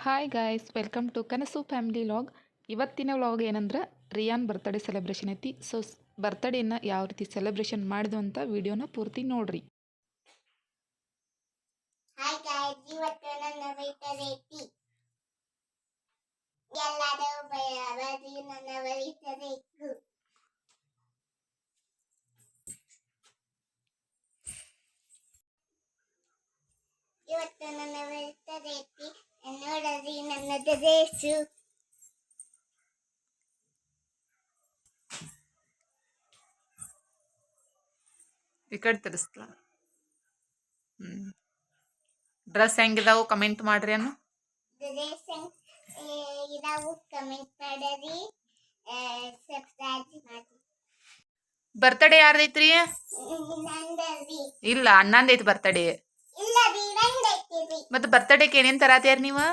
Hi guys, welcome to ಕನಸು family vlog. ಇವತ್ತಿನ vlog ಏನಂದ್ರೆ ರಿಯಾನ್ ಬರ್ತ್ಡೇ ಸೆಲೆಬ್ರೇಷನ್ ಐತಿ. ಸೊ ಬರ್ತ್ಡೇನ ಯಾವ ರೀತಿ ಸೆಲೆಬ್ರೇಷನ್ ಮಾಡಿದ್ವು ಅಂತ ವಿಡಿಯೋನ ಪೂರ್ತಿ ನೋಡ್ರಿ. ಹಾಯ್ ಗಾಯ್ಸ್, ಇವತ್ತು ನನ್ನ ಬರ್ತ್ಡೇ ಐತಿ. ಎಲ್ಲರೂ ಬರೀ ನನ್ನ ಬರ್ತ್ಡೇ ಇತ್ತು. ಇವತ್ತು ನನ್ನ ಬರ್ತ್ಡೇ ಐತಿ. ನೋಡ್ರಿ ನನ್ನ ಡ್ರೆಸ್ಸು. ಈ ಕಡೆ ತರಿಸ್ಲ ಡ್ರೆಸ್ ಹೆಂಗಿದಾವು ಕಮೆಂಟ್ ಮಾಡ್ರಿ ಅನ್ನು. ಡ್ರೆಸ್ ಇದಾವು ಕಮೆಂಟ್ ಮಾಡಿರಿ, ಸಬ್ಸ್ಕ್ರೈಬ್ ಮಾಡಿ. ಬರ್ತ್ಡೇ ಯಾರ್ದೈತ್ರಿ? ನಂದರಿ ಇಲ್ಲ, ಅಣ್ಣಂದೈತಿ ಬರ್ತ್ಡೇ. ಇಲ್ಲ ರೀ, ನಂದೈತಿ. ಮತ್ತೆ ಬರ್ತ್ಡೇಗೆ ಏನೇನ್ ತರಾತ್ಯಾರ ನೀವು?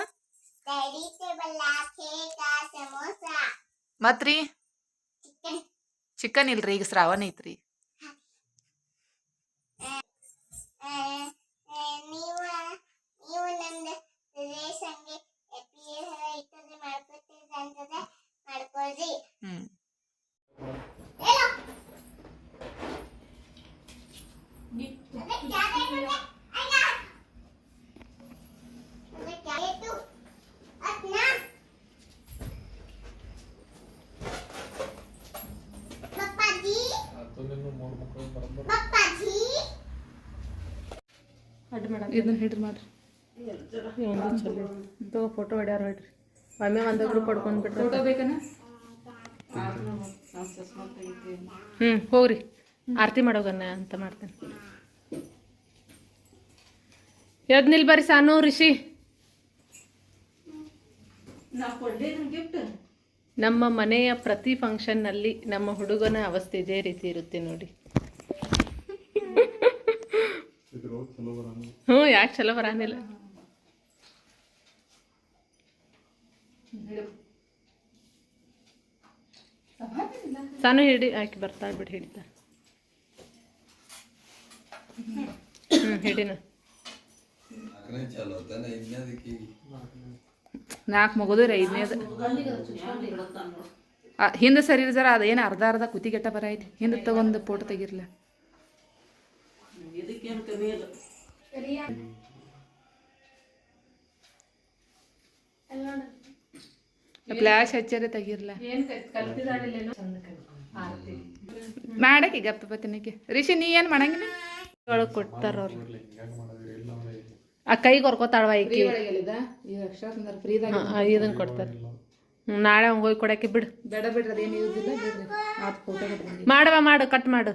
ಡೈರಿ ಟೇಬಲ್, ಕೇಕ್, ಸಮೋಸ, ಮತ್ರಿ ಚಿಕನ್. ಚಿಕನ್ ಇಲ್ರಿ, ಈಗ ಶ್ರಾವಣ ಐತ್ರಿ. ನೀವು ನನ್ನ ರೇಷನ್ಗೆ ಇರ್ತದೆ ಮಾಡ್ಕೊತೀರಿ ಅಂತಂದ್ರೆ ಮಾಡ್ಕೊಳ್ರಿ. ಇದನ್ನ ಹಿಡ್ರಿ ಮಾಡ್ರಿ. ತಗೋ ಫೋಟೋ ಹೊಡ್ಯಾರ ಹೇಳ್ರಿ. ಒಮ್ಮೆ ಒಂದು ಗ್ರೂಪ್ ಹೊಡ್ಕೊಂಡು ಬಿಡ್ರಿ. ಫೋಟೋ ಬೇಕನ? ಹೋಗ್ರಿ, ಆರತಿ ಮಾಡೋಗನ್ನ ಅಂತ ಮಾಡ್ತೇನೆ. ಎದ್ ನಿಲ್ ಬರ್ರಿ ಸಾನು ರಿಷಿ. ನಮ್ಮ ಮನೆಯ ಪ್ರತಿ ಫಂಕ್ಷನ್ನಲ್ಲಿ ನಮ್ಮ ಹುಡುಗನ ಅವಸ್ಥೆ ಇದೇ ರೀತಿ ಇರುತ್ತೆ ನೋಡಿ. ಯಾಕೆ ಚಲೋ ಬರಾನಿಲ್ಲ? ಸಾನು ಹಿಡಿ, ಆಕೆ ಬರ್ತಾಳೆ ಬಿಡಿ, ಹಿಡಿತ. ಹಿಡಿನ 4 ಮುಗಿದ್ರಿ, 5ನೇದು ಹಿಂದೆ ಸರಿ ಜರ. ಅದೇನು ಅರ್ಧ ಕುತಿಗೆಟ್ಟ ಬರ ಐತಿ. ಹಿಂದೆ ತಗೊಂಡು ಫೋಟೋ ತೆಗಿರ್ಲ. ಫ್ಲಾಶ್ ಹಚ್ಚರೆ ತೆಗಿರ್ಲ. ಮಾಡಕ್ಕೆ ಗಪ್ಪ ಬತ್ತಿನಕ್ಕೆ. ರಿಷಿ, ನೀ ಏನು ಮಾಡಂಗಿಲ್ಲ? ಒಳಗೆ ಕೊಡ್ತಾರ ಅವ್ರು. ಆ ಕೈಗೆ ಹೊರ್ಕೋತಾಳವ ಈಕಿ. ಇದನ್ನ ಕೊಡ್ತಾರ. ನಾಳೆ ಹಂಗೆ ಹೋಗಿ ಕೊಡಕ್ಕೆ ಬಿಡು. ಬೇಡ ಬಿಡ್ರಿ, ಅದೇನು ಯೂಸ್ ಇಲ್ಲ ಬಿಡ್ರಿ. ಆತ್ ಫೋಟೋ ಮಾಡವ, ಮಾಡು, ಕಟ್ ಮಾಡು.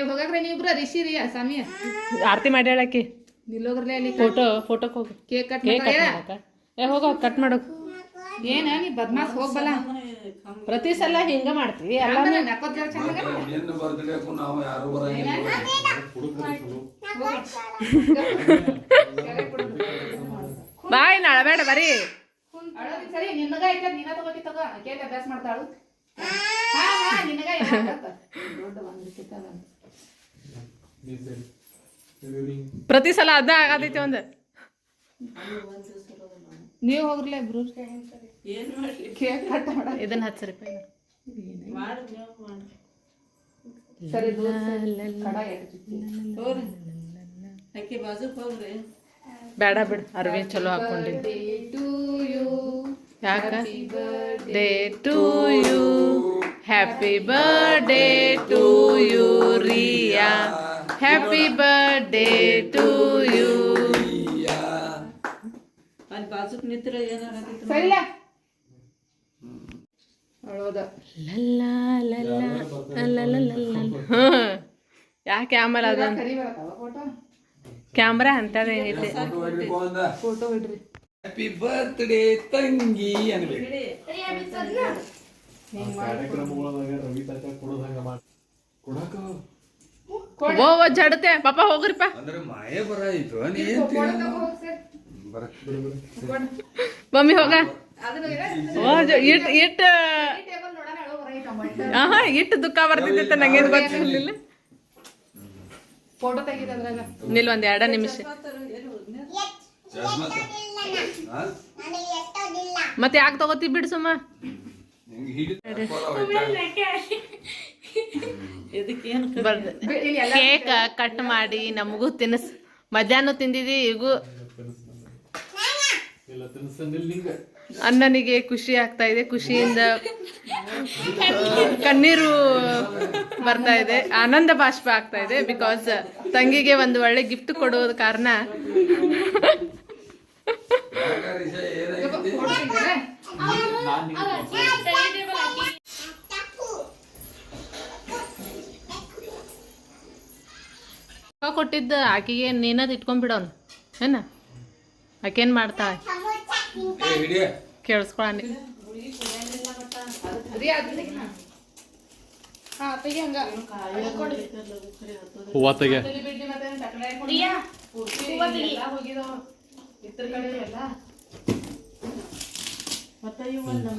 ಹೋಗಾಕ್ರೆ ನೀವಿಬ್ರ ರಿಷಿ ರೀ ಸಾಮಿಯ ಆರತಿ ಮಾಡಿ ಹೇಳಕ್ಕೆ ನಿಲ್ಲೋಗ್ರಲ್ಲೇ ಅಲ್ಲಿ ಫೋಟೋಕ್ಕೆ ಹೋಗು. ಕೇಕ್ ಕಟ್ ಹೋಗೋ, ಕಟ್ ಮಾಡು. ಏನ ನೀ ಬದ್ಮಾಸ್ ಹೋಗ್ಬಲ್ಲ. ಪ್ರತಿ ಸಲ ಹಿಂಗ ಮಾಡ್ತೀವಿ ಎಲ್ಲ. ಬಾಯ್ ನಾಳಬೇಡ ಬರೀ. ಸರಿ, ನಿನ್ನಗ ಐತೆ, ನೀನ ತಗೋತಿ ತಗೋ. ಕೇಕ್ ಅಭ್ಯಾಸ ಮಾಡ್ತಾಳು. ಪ್ರತಿ ಸಲ ಅದ ಆಗತೈತಿ ಒಂದು. ನೀವು ಹೋಗ್ರಲ್ಲ ಇಬ್ರು. ಕೇಕ್ ಕಟ್ ಮಾಡ. ಇದನ್ನ 10 ರೂಪಾಯಿ ಸರಿ. ಬೇಡ ಬಿಡು, ಅರವಿಂದ್ ಚಲೋ ಹಾಕೊಂಡಿದ್ದು. ಯಾಕ? Day to you, happy birthday to you Riya, happy birthday to you. ಸರಿಲ್ಲ ಅಳೋದ. ಯಾಕೆ ಆಮೇಲೆ ಅದೊಂದು ಕ್ಯಾಮ್ರಾ ಅಂತದೇನಿದೆ. ಫೋಟೋ ಬಿಡ್ರಿ. ಹ್ಯಾಪಿ ಬರ್ತ್ಡೇ ತಂಗಿ ಅನ್ಬೇಕು. ಓ ಜಡತೆ ಪಾಪ ಹೋಗ್ರಿಪ್ಪ. ಅಂದ್ರೆ ಮಾಯೆ ಬರಾಯಿತು. ಮಮ್ಮಿ ಹೋಗ. ಇಟ್ಟು ದುಃಖ ಬರ್ತಿದ್ದೆ, ನಂಗೇನು ಗೊತ್ತಿರಲಿಲ್ಲ. ಫೋಟೋ ತೆಗಿದ್ರಾಗ ನಿಲ್ ಒಂದ್ 2 ನಿಮಿಷ. ನನಗೆ ಎಷ್ಟು ಮತ್ತೆ ಯಾಕೆ ತಗೋತಿ ಬಿಡು ಸುಮ್ಮ. ಕೇಕ್ ಕಟ್ ಮಾಡಿ ನಮಗೂ ತಿನ್ನಿಸ್. ಮಧ್ಯಾಹ್ನ ತಿಂದಿದ್ದಿ, ಈಗೂ ಅಣ್ಣನಿಗೆ ಖುಷಿ ಆಗ್ತಾ ಇದೆ. ಖುಷಿಯಿಂದ ಕಣ್ಣೀರು ಬರ್ತಾ ಇದೆ, ಆನಂದ ಬಾಷ್ಪ ಆಗ್ತಾ ಇದೆ. ಬಿಕಾಸ್ ತಂಗಿಗೆ ಒಂದು ಒಳ್ಳೆ ಗಿಫ್ಟ್ ಕೊಡೋದ ಕಾರಣ ಕೊಟ್ಟಿದ್ದ ಆಕಿಗೆ ನೀನದ್ ಇಟ್ಕೊಂಡ್ಬಿಡೋನು ಏನ. ಆಕೇನ್ ಮಾಡ್ತಾಳೆ ಕೇಳಿಸ್ಕೊಳ. ಹೂವ ತೆಗೆ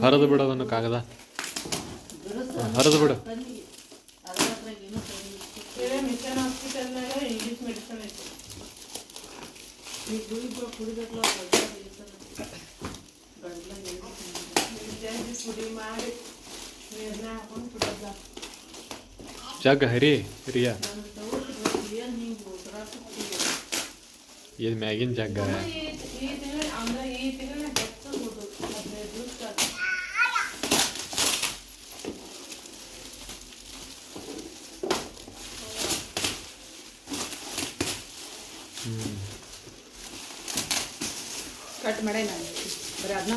ಹರಿದು ಬಿಡೋದನ್ನು ಕಾಗದ ಹರಿದು ಬಿಡು. ಇಂಗ್ಲೀಷ್ ಮೆಡಿಸನ್ ಐತಿ. ಜಗ್ ಹರಿ ರಿಯಾ ಇದು ಮ್ಯಾಗಿನ ಜಗ್ಗ. ಕಟ್ ಮಾಡೇ ನಾನು ಬರೀ ಅದನ್ನ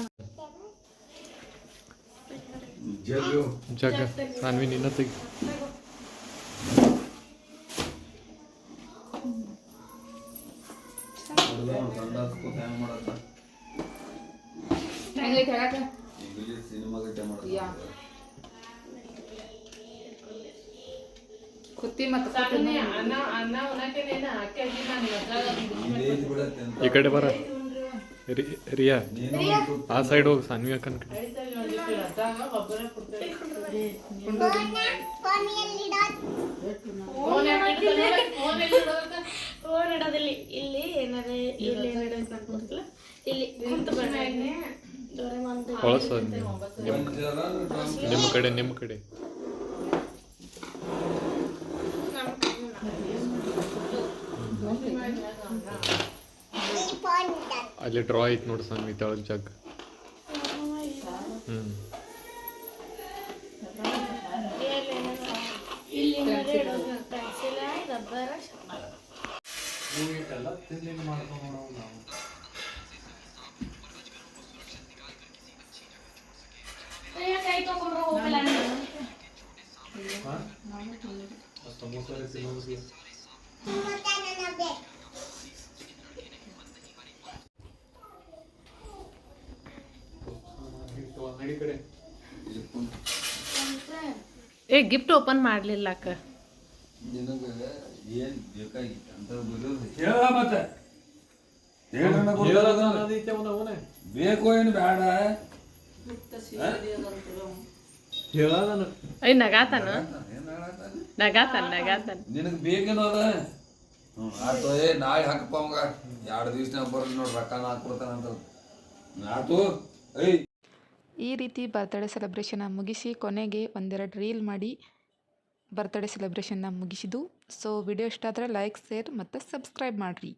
ಜಗ್ಗ ಸಾನ್ವಿ ನಿನ್ನ ತೆಗಿ. ಕುತ್ತಿ ಮತ್ತೆ ಈ ಕಡೆ ಬರ ರಿಯಾ, ಆ ಸೈಡ್ ಹೋಗಿ ಸಾನ್ವಿ ಅಕ್ಕನ ಕಡೆ. ಫೋನ್ ಇಡೋದಿಲ್ಲ ಇಲ್ಲಿ ಏನಾರ ಇಲ್ಲಿ ಇಲ್ಲಿ ಹೊಳಸ ನಿಮ್ಮ ಕಡೆ ನಿಮ್ಮ ಕಡೆ. ಅಲ್ಲಿ ಡ್ರಾ ಐತಿ ನೋಡಿ ಸಾನ್ವಿ ತೆಳಗ್ ಜಗ್. ಏ ಗಿಫ್ಟ್ ಓಪನ್ ಮಾಡ್ಲಿಲ್ಲ ಅಕ್ಕ. ಬೇಕು ಏನು ಬೇಡ ಐ ನಗಾತಾನ ನಗಾತಾನ ನಿನಗೆ ಬೇಕೇನೋ ಅದ. ಆಯ್ತು ನಾಳೆ ಹಾಕಪ್ಪ ಅವಂಗ 2 ದಿವ್ಸನಾಗ ಬರೋದು ನೋಡಿ ರೊಕ್ಕನ ಹಾಕ್ಕೊಡ್ತಾನಂತ ಆಯ್ತು. ಈ ರೀತಿ ಬರ್ತ್ಡೇ ಸೆಲೆಬ್ರೇಷನ್ನ ಮುಗಿಸಿ ಕೊನೆಗೆ ಒಂದೆರಡು ರೀಲ್ ಮಾಡಿ ಬರ್ತ್ಡೇ ಸೆಲೆಬ್ರೇಷನ್ನ ಮುಗಿಸಿದ್ದು. ಸೊ ವಿಡಿಯೋ ಇಷ್ಟ ಆದರೆ ಲೈಕ್, ಶೇರ್ ಮತ್ತು ಸಬ್ಸ್ಕ್ರೈಬ್ ಮಾಡಿರಿ.